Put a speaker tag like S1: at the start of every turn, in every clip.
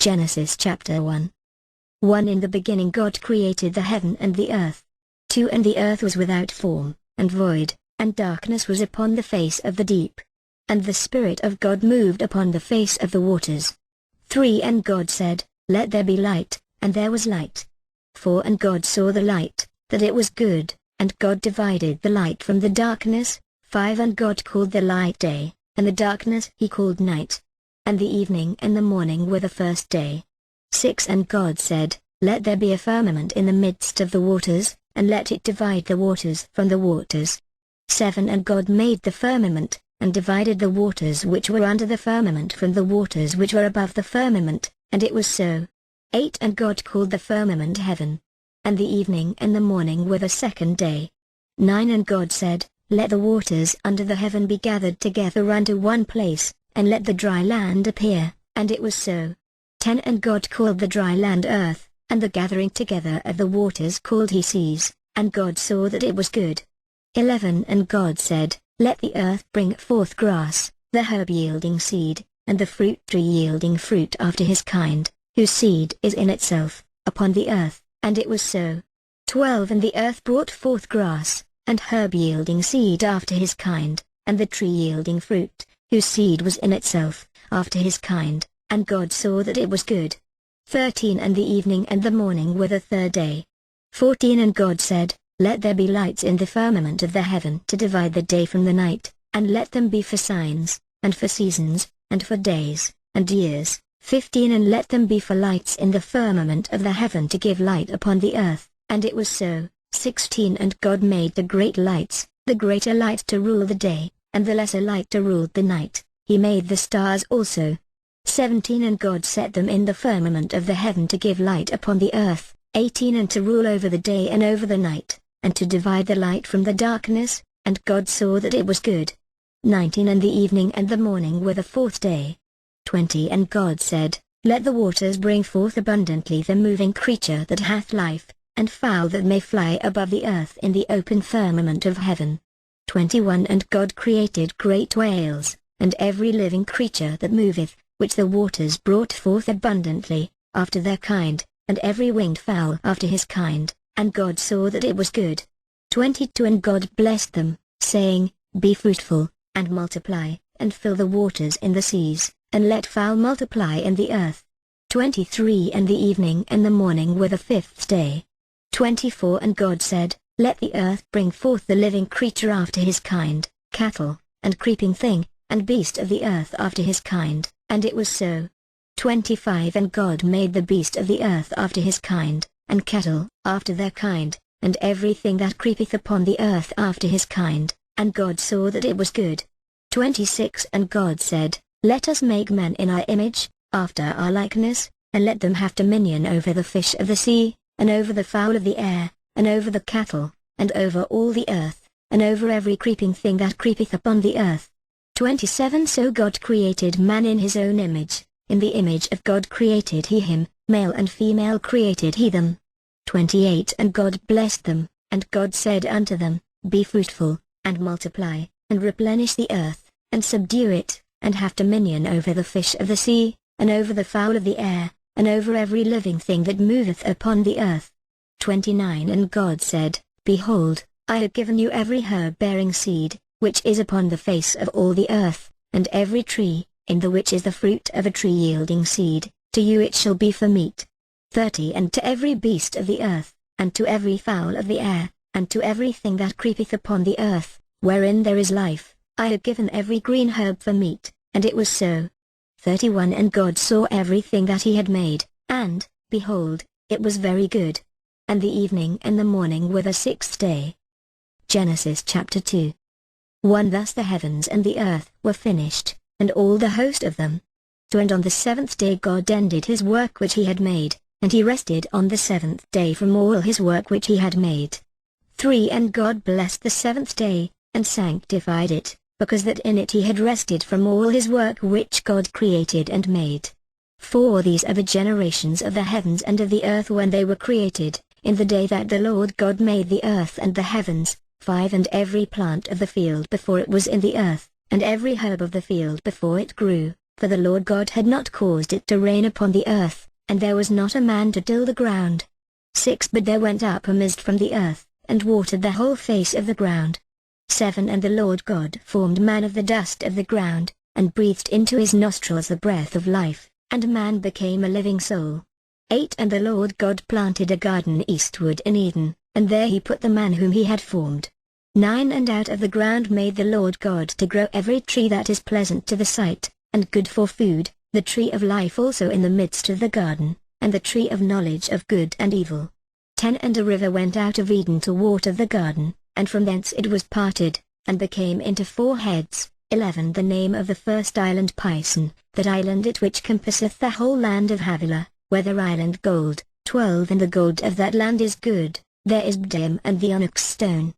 S1: Genesis chapter 1. 1. In the beginning God created the heaven and the earth. 2. And the earth was without form, and void, and darkness was upon the face of the deep. And the Spirit of God moved upon the face of the waters. 3. And God said, Let there be light, and there was light. 4. And God saw the light, that it was good, and God divided the light from the darkness. 5. And God called the light day, and the darkness he called night. And the evening and the morning were the first day. 6. And God said, Let there be a firmament in the midst of the waters, and let it divide the waters from the waters. 7. And God made the firmament, and divided the waters which were under the firmament from the waters which were above the firmament, and it was so. 8. And God called the firmament heaven. And the evening and the morning were the second day. 9. And God said, Let the waters under the heaven be gathered together unto one place, and let the dry land appear, and it was so. 10. And God called the dry land earth, and the gathering together of the waters called he seas, and God saw that it was good. 11. And God said, Let the earth bring forth grass, the herb yielding seed, and the fruit tree yielding fruit after his kind, whose seed is in itself, upon the earth, and it was so. 12. And the earth brought forth grass, and herb yielding seed after his kind, and the tree yielding fruit, whose seed was in itself, after his kind, and God saw that it was good. 13. And the evening and the morning were the third day. 14. And God said, Let there be lights in the firmament of the heaven to divide the day from the night, and let them be for signs, and for seasons, and for days, and years. 15. And let them be for lights in the firmament of the heaven to give light upon the earth, and it was so. 16. And God made the great lights, the greater light to rule the day, and the lesser light to rule the night. He made the stars also. 17. And God set them in the firmament of the heaven to give light upon the earth. 18. And to rule over the day and over the night, and to divide the light from the darkness, and God saw that it was good. 19. And the evening and the morning were the fourth day. 20. And God said, Let the waters bring forth abundantly the moving creature that hath life, and fowl that may fly above the earth in the open firmament of heaven. 21. And God created great whales, and every living creature that moveth, which the waters brought forth abundantly, after their kind, and every winged fowl after his kind, and God saw that it was good. 22. And God blessed them, saying, Be fruitful, and multiply, and fill the waters in the seas, and let fowl multiply in the earth. 23. And the evening and the morning were the fifth day. 24. And God said, Let the earth bring forth the living creature after his kind, cattle, and creeping thing, and beast of the earth after his kind, and it was so. 25. And God made the beast of the earth after his kind, and cattle after their kind, and everything that creepeth upon the earth after his kind, and God saw that it was good. 26. And God said, Let us make man in our image, after our likeness, and let them have dominion over the fish of the sea, and over the fowl of the air, and over the cattle, and over all the earth, and over every creeping thing that creepeth upon the earth. 27. So God created man in his own image, in the image of God created he him, male and female created he them. 28. And God blessed them, and God said unto them, Be fruitful, and multiply, and replenish the earth, and subdue it, and have dominion over the fish of the sea, and over the fowl of the air, and over every living thing that moveth upon the earth. 29. And God said, Behold, I have given you every herb bearing seed, which is upon the face of all the earth, and every tree, in the which is the fruit of a tree yielding seed, to you it shall be for meat. 30. And to every beast of the earth, and to every fowl of the air, and to everything that creepeth upon the earth, wherein there is life, I have given every green herb for meat, and it was so. 31. And God saw everything that he had made, and, behold, it was very good. And the evening and the morning were the sixth day. Genesis chapter 2. 1. Thus the heavens and the earth were finished, and all the host of them. 2. And on the seventh day God ended his work which he had made, and he rested on the seventh day from all his work which he had made. 3. And God blessed the seventh day, and sanctified it, because that in it he had rested from all his work which God created and made. 4. These are the generations of the heavens and of the earth when they were created, in the day that the Lord God made the earth and the heavens. 5. And every plant of the field before it was in the earth, and every herb of the field before it grew, for the Lord God had not caused it to rain upon the earth, and there was not a man to till the ground. 6 But there went up a mist from the earth, and watered the whole face of the ground. 7 And the Lord God formed man of the dust of the ground, and breathed into his nostrils the breath of life, and man became a living soul. 8 And the Lord God planted a garden eastward in Eden, and there he put the man whom he had formed. 9 And out of the ground made the Lord God to grow every tree that is pleasant to the sight, and good for food, the tree of life also in the midst of the garden, and the tree of knowledge of good and evil. 10 And a river went out of Eden to water the garden, and from thence it was parted, and became into 4 heads. 11 The name of the first island Pison, that island it which compasseth the whole land of Havilah, whether island gold. 12 And the gold of that land is good, there is bdellium and the onyx stone.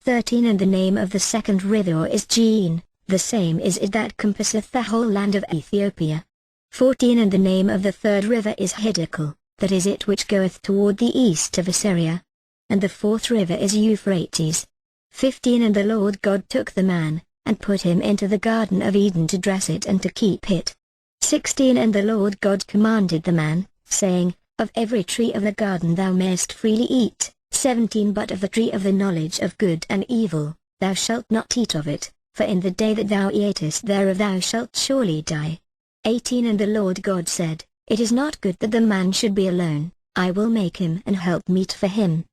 S1: 13 And the name of the second river is Gihon, the same is it that compasseth the whole land of Ethiopia. 14 And the name of the third river is Hiddekel, that is it which goeth toward the east of Assyria. And the fourth river is Euphrates. 15 And the Lord God took the man, and put him into the garden of Eden to dress it and to keep it. 16 And the Lord God commanded the man, saying, Of every tree of the garden thou mayest freely eat. 17 But of the tree of the knowledge of good and evil, thou shalt not eat of it, for in the day that thou eatest thereof thou shalt surely die. 18 And the Lord God said, It is not good that the man should be alone, I will make him an helpmeet for him.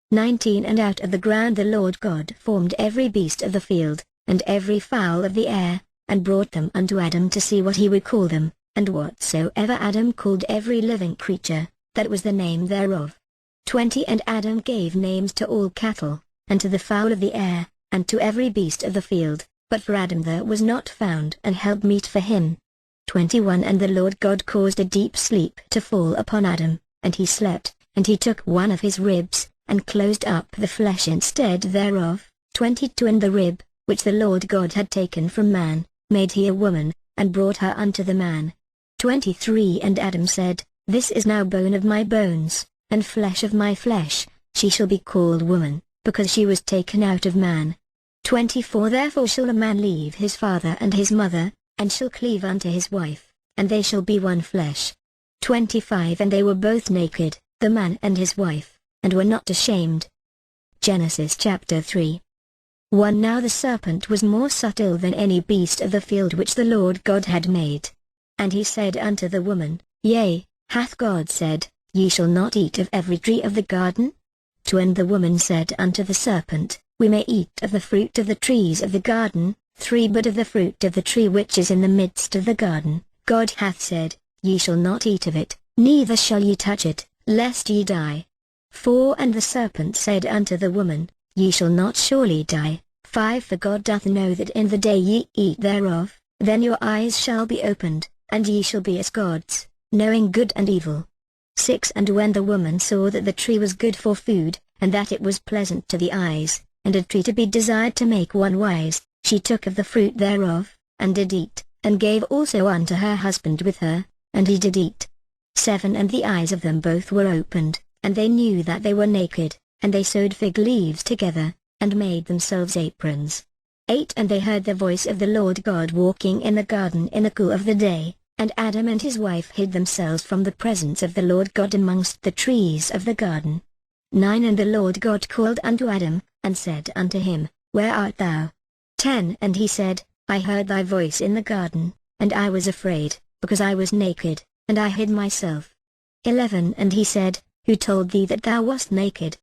S1: 19 And out of the ground the Lord God formed every beast of the field, and every fowl of the air, and brought them unto Adam to see what he would call them, and whatsoever Adam called every living creature, that was the name thereof. 20 And Adam gave names to all cattle, and to the fowl of the air, and to every beast of the field, but for Adam there was not found an helpmeet for him. 21 And the Lord God caused a deep sleep to fall upon Adam, and he slept, and he took one of his ribs, and closed up the flesh instead thereof. 22 And the rib, which the Lord God had taken from man, made he a woman, and brought her unto the man. 23 And Adam said, This is now bone of my bones, and flesh of my flesh, she shall be called woman, because she was taken out of man. 24 Therefore shall a man leave his father and his mother, and shall cleave unto his wife, and they shall be one flesh. 25 And they were both naked, the man and his wife, and were not ashamed. Genesis chapter 3. 1 Now the serpent was more subtle than any beast of the field which the Lord God had made. And he said unto the woman, Yea, hath God said, Ye shall not eat of every tree of the garden? 2 And the woman said unto the serpent, We may eat of the fruit of the trees of the garden. 3 But of the fruit of the tree which is in the midst of the garden, God hath said, Ye shall not eat of it, neither shall ye touch it, lest ye die. 4 And the serpent said unto the woman, Ye shall not surely die. 5 For God doth know that in the day ye eat thereof, then your eyes shall be opened, and ye shall be as gods, knowing good and evil. 6 And when the woman saw that the tree was good for food, and that it was pleasant to the eyes, and a tree to be desired to make one wise, she took of the fruit thereof, and did eat, and gave also unto her husband with her, and he did eat. 7 And the eyes of them both were opened, and they knew that they were naked, and they sewed fig leaves together, and made themselves aprons. 8 And they heard the voice of the Lord God walking in the garden in the cool of the day, and Adam and his wife hid themselves from the presence of the Lord God amongst the trees of the garden. 9 And the Lord God called unto Adam, and said unto him, Where art thou? 10 And he said, I heard thy voice in the garden, and I was afraid, because I was naked, and I hid myself. 11 And he said, Who told thee that thou wast naked?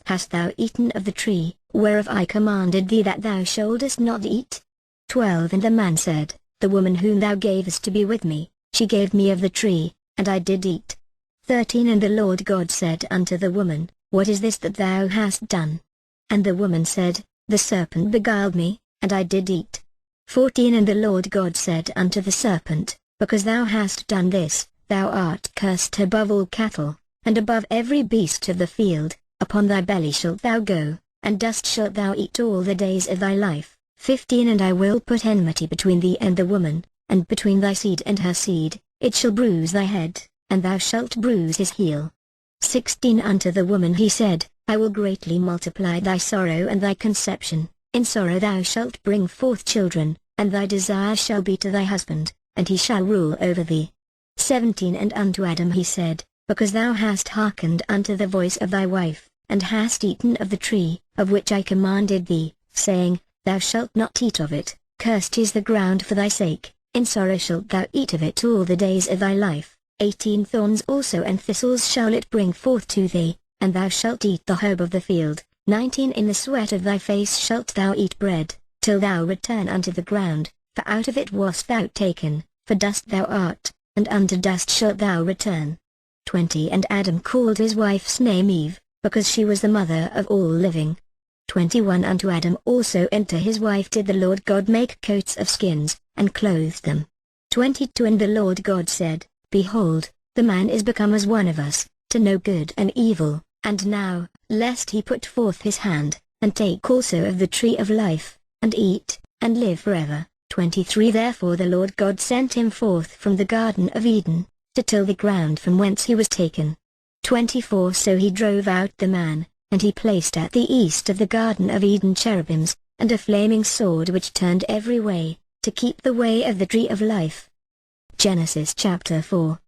S1: Hast thou eaten of the tree, whereof I commanded thee that thou shouldest not eat? 12 And the man said, The woman whom thou gavest to be with me, she gave me of the tree, and I did eat. 13 And the Lord God said unto the woman, What is this that thou hast done? And the woman said, The serpent beguiled me, and I did eat. 14 And the Lord God said unto the serpent, Because thou hast done this, thou art cursed above all cattle, and above every beast of the field, upon thy belly shalt thou go, and dust shalt thou eat all the days of thy life. 15 And I will put enmity between thee and the woman, and between thy seed and her seed, it shall bruise thy head, and thou shalt bruise his heel. 16 Unto the woman he said, I will greatly multiply thy sorrow and thy conception, in sorrow thou shalt bring forth children, and thy desire shall be to thy husband, and he shall rule over thee. 17 And unto Adam he said, Because thou hast hearkened unto the voice of thy wife, and hast eaten of the tree, of which I commanded thee, saying, Thou shalt not eat of it, cursed is the ground for thy sake, in sorrow shalt thou eat of it all the days of thy life. 18 Thorns also and thistles shall it bring forth to thee, and thou shalt eat the herb of the field. 19 In the sweat of thy face shalt thou eat bread, till thou return unto the ground, for out of it wast thou taken, for dust thou art, and unto dust shalt thou return. 20 And Adam called his wife's name Eve, because she was the mother of all living. 21 Unto Adam also and to his wife did the Lord God make coats of skins, and clothed them. 22 And the Lord God said, Behold, the man is become as one of us, to know good and evil, and now, lest he put forth his hand, and take also of the tree of life, and eat, and live forever. 23 Therefore the Lord God sent him forth from the Garden of Eden, to till the ground from whence he was taken. 24 So he drove out the man, and he placed at the east of the Garden of Eden cherubims, and a flaming sword which turned every way, to keep the way of the tree of life. Genesis chapter 4.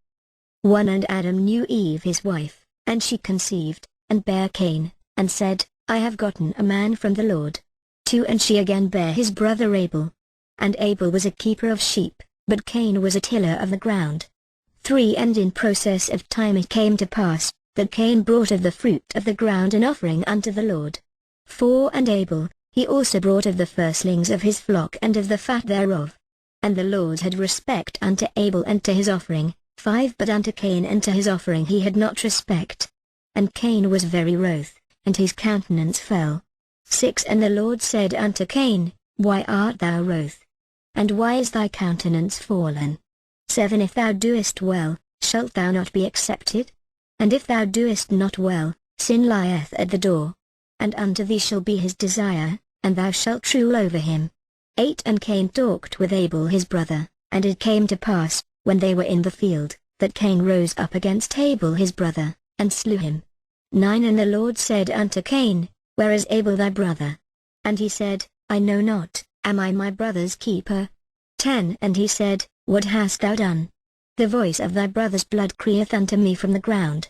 S1: 1 And Adam knew Eve his wife, and she conceived, and bare Cain, and said, I have gotten a man from the Lord. 2 And she again bare his brother Abel. And Abel was a keeper of sheep, but Cain was a tiller of the ground. 3 And in process of time it came to pass, that Cain brought of the fruit of the ground an offering unto the Lord. 4 And Abel, he also brought of the firstlings of his flock and of the fat thereof. And the Lord had respect unto Abel and to his offering. 5 But unto Cain and to his offering he had not respect. And Cain was very wroth, and his countenance fell. 6 And the Lord said unto Cain, Why art thou wroth? And why is thy countenance fallen? 7 If thou doest well, shalt thou not be accepted? And if thou doest not well, sin lieth at the door. And unto thee shall be his desire, and thou shalt rule over him. 8 And Cain talked with Abel his brother, and it came to pass, when they were in the field, that Cain rose up against Abel his brother, and slew him. 9 And the Lord said unto Cain, Where is Abel thy brother? And he said, I know not, am I my brother's keeper? 10 And he said, What hast thou done? The voice of thy brother's blood crieth unto me from the ground.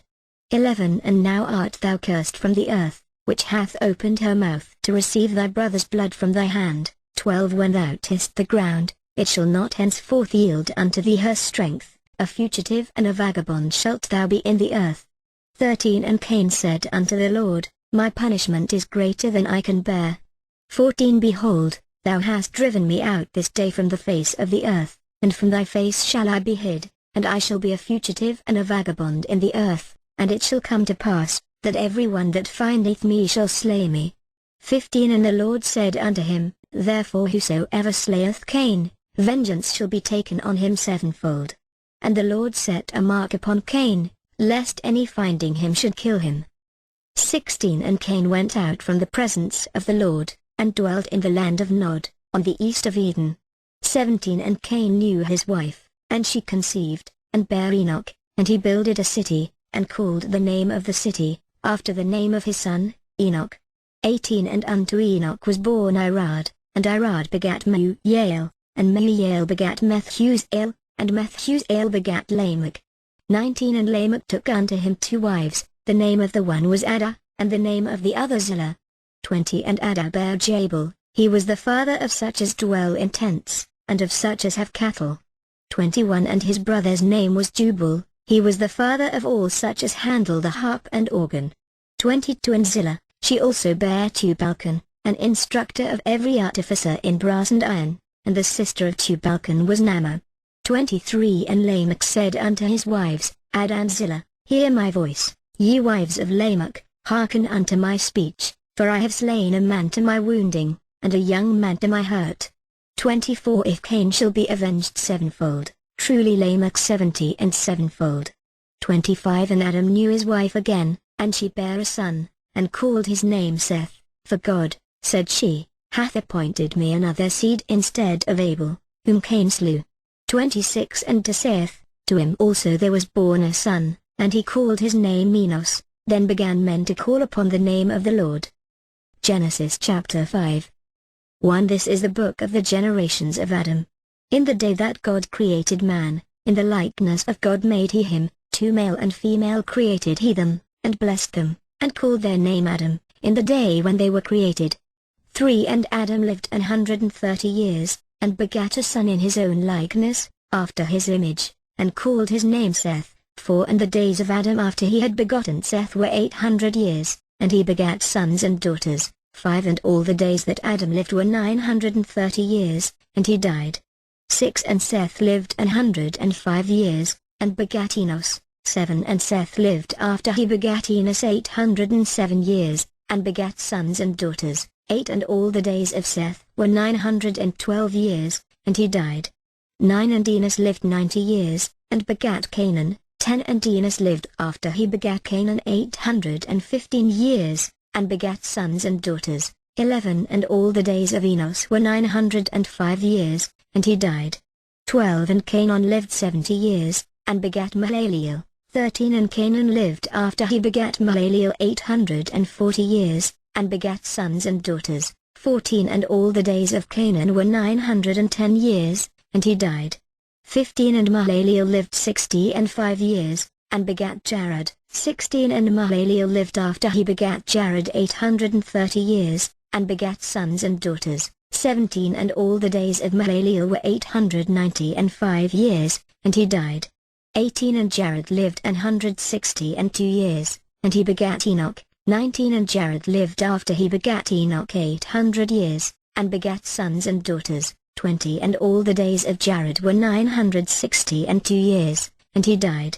S1: 11 And now art thou cursed from the earth, which hath opened her mouth to receive thy brother's blood from thy hand. 12 When thou test the ground, it shall not henceforth yield unto thee her strength, a fugitive and a vagabond shalt thou be in the earth. 13 And Cain said unto the Lord, My punishment is greater than I can bear. 14 Behold, thou hast driven me out this day from the face of the earth, and from thy face shall I be hid, and I shall be a fugitive and a vagabond in the earth, and it shall come to pass, that every one that findeth me shall slay me. 15 And the Lord said unto him, Therefore whosoever slayeth Cain, vengeance shall be taken on him sevenfold. And the Lord set a mark upon Cain, lest any finding him should kill him. 16 And Cain went out from the presence of the Lord, and dwelt in the land of Nod, on the east of Eden. 17 And Cain knew his wife, and she conceived, and bare Enoch, and he builded a city, and called the name of the city, after the name of his son, Enoch. 18 And unto Enoch was born Irad, and Irad begat Meujael, and Meujael begat Methusael, and Methusael begat Lamech. 19 And Lamech took unto him 2 wives, the name of the one was Ada, and the name of the other Zillah. 20 And Ada bare Jabal, he was the father of such as dwell in tents, and of such as have cattle. 21 And his brother's name was Jubal, he was the father of all such as handle the harp and organ. 22 And Zillah, she also bare Tubal-Cain, an instructor of every artificer in brass and iron, and the sister of Tubal-Cain was Naamah. 23 And Lamech said unto his wives, Ada and Zillah, Hear my voice, ye wives of Lamech, hearken unto my speech, for I have slain a man to my wounding, and a young man to my hurt. 24 If Cain shall be avenged sevenfold, truly Lamech 70 and sevenfold. 25 And Adam knew his wife again, and she bare a son, and called his name Seth, for God, said she, hath appointed me another seed instead of Abel, whom Cain slew. 26 And to Seth, to him also there was born a son, and he called his name Enos. Then began men to call upon the name of the Lord. Genesis chapter 5. 1 This is the book of the generations of Adam. In the day that God created man, in the likeness of God made he him, two male and female created he them, and blessed them, and called their name Adam, in the day when they were created. 3 And Adam lived 130 years, and begat a son in his own likeness, after his image, and called his name Seth. 4 And the days of Adam after he had begotten Seth were 800 years, and he begat sons and daughters. 5 And all the days that Adam lived were 930 years, and he died. 6 And Seth lived 105 years, and begat Enos. 7 And Seth lived after he begat Enos 807 years, and begat sons and daughters. 8 And all the days of Seth were 912 years, and he died. 9 And Enos lived 90 years, and begat Canaan. 10 And Enos lived after he begat Canaan 815 years, and begat sons and daughters. 11 And all the days of Enos were 905 years, and he died. 12 And Canaan lived 70 years, and begat Mahalaleel. 13 And Canaan lived after he begat Mahalaleel 840 years, and begat sons and daughters. 14 And all the days of Canaan were 910 years, and he died. 15 And Mahalaleel lived 65 years, and begat Jared. 16 And Mahalaleel lived after he begat Jared 830 years, and begat sons and daughters. 17 And all the days of Mahalaleel were 895 years, and he died. 18 And Jared lived 162 years, and he begat Enoch. 19 And Jared lived after he begat Enoch 800 years, and begat sons and daughters. 20 And all the days of Jared were 962 years, and he died.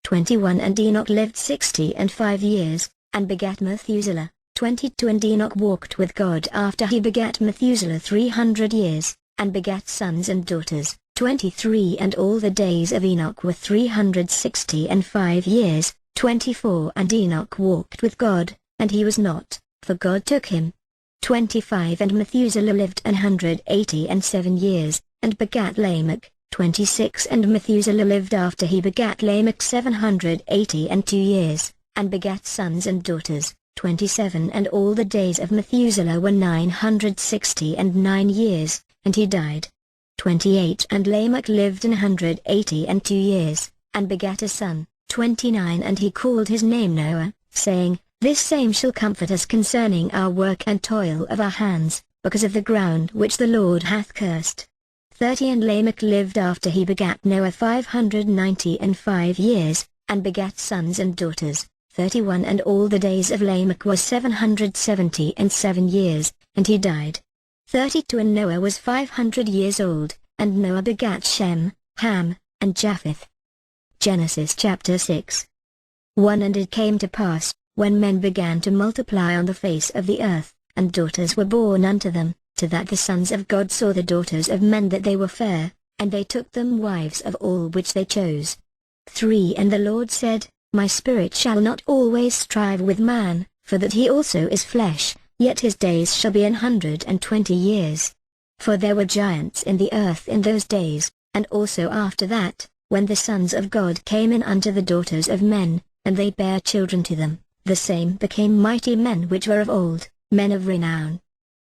S1: 21 And Enoch lived 65 years, and begat Methuselah. 22 And Enoch walked with God after he begat Methuselah 300 years, and begat sons and daughters. 23 And all the days of Enoch were 365 years. 24 And Enoch walked with God, and he was not, for God took him. 25 And Methuselah lived 187 years, and begat Lamech. 26 And Methuselah lived after he begat Lamech 782 years, and begat sons and daughters. 27 And all the days of Methuselah were 969 years, and he died. 28 And Lamech lived 182 years, and begat a son. 29 And he called his name Noah, saying, This same shall comfort us concerning our work and toil of our hands, because of the ground which the Lord hath cursed. 30 And Lamech lived after he begat Noah 595 years, and begat sons and daughters. 31 And all the days of Lamech were 777 years, and he died. 32 And Noah was 500 years old, and Noah begat Shem, Ham, and Japheth. Genesis chapter 6. 1 And it came to pass, when men began to multiply on the face of the earth, and daughters were born unto them, to that the sons of God saw the daughters of men that they were fair, and they took them wives of all which they chose. 3 And the Lord said, My spirit shall not always strive with man, for that he also is flesh, yet his days shall be 120 years. For there were giants in the earth in those days, and also after that, when the sons of God came in unto the daughters of men, and they bare children to them, the same became mighty men which were of old, men of renown.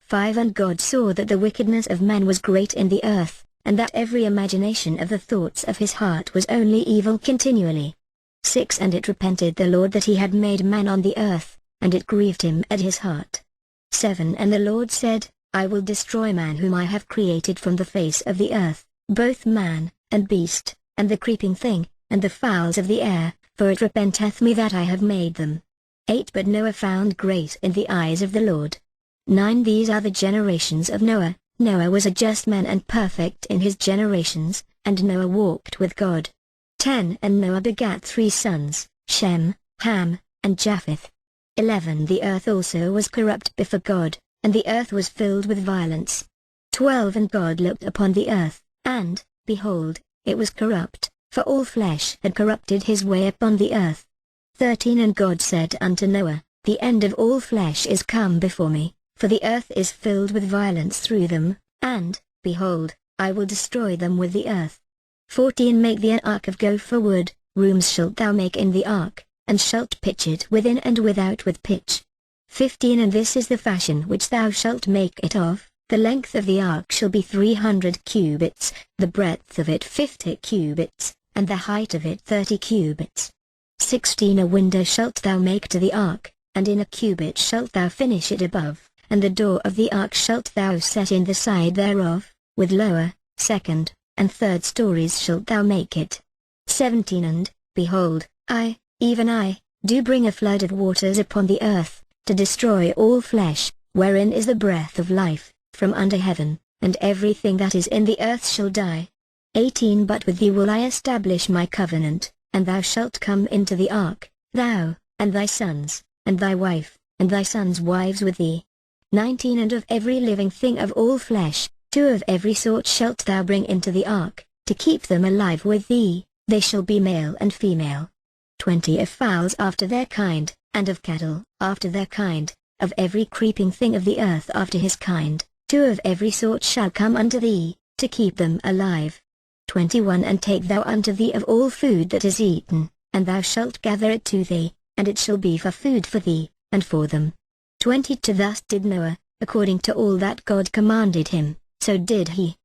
S1: 5 And God saw that the wickedness of men was great in the earth, and that every imagination of the thoughts of his heart was only evil continually. 6 And it repented the Lord that he had made man on the earth, and it grieved him at his heart. 7 And the Lord said, I will destroy man whom I have created from the face of the earth, both man, and beast, and the creeping thing, and the fowls of the air, for it repenteth me that I have made them. 8 But Noah found grace in the eyes of the Lord. 9 These are the generations of Noah. Noah was a just man and perfect in his generations, and Noah walked with God. 10 And Noah begat 3 sons, Shem, Ham, and Japheth. 11 The earth also was corrupt before God, and the earth was filled with violence. 12 And God looked upon the earth, and, behold, it was corrupt, for all flesh had corrupted his way upon the earth. 13 And God said unto Noah, The end of all flesh is come before me, for the earth is filled with violence through them, and, behold, I will destroy them with the earth. 14 Make thee an ark of gopher wood, rooms shalt thou make in the ark, and shalt pitch it within and without with pitch. 15 And this is the fashion which thou shalt make it of, The length of the ark shall be 300 cubits, the breadth of it 50 cubits, and the height of it 30 cubits. 16 A window shalt thou make to the ark, and in a cubit shalt thou finish it above, and the door of the ark shalt thou set in the side thereof, with lower, second, and third stories shalt thou make it. 17 And, behold, I, even I, do bring a flood of waters upon the earth, to destroy all flesh, wherein is the breath of life, from under heaven, and everything that is in the earth shall die. 18 But with thee will I establish my covenant, and thou shalt come into the ark, thou, and thy sons, and thy wife, and thy sons' wives with thee. 19 And of every living thing of all flesh, 2 of every sort shalt thou bring into the ark, to keep them alive with thee, they shall be male and female. 20 Of fowls after their kind, and of cattle after their kind, of every creeping thing of the earth after his kind, 2 of every sort shall come unto thee, to keep them alive. 21 And take thou unto thee of all food that is eaten, and thou shalt gather it to thee, and it shall be for food for thee, and for them. 22 Thus did Noah, according to all that God commanded him, so did he.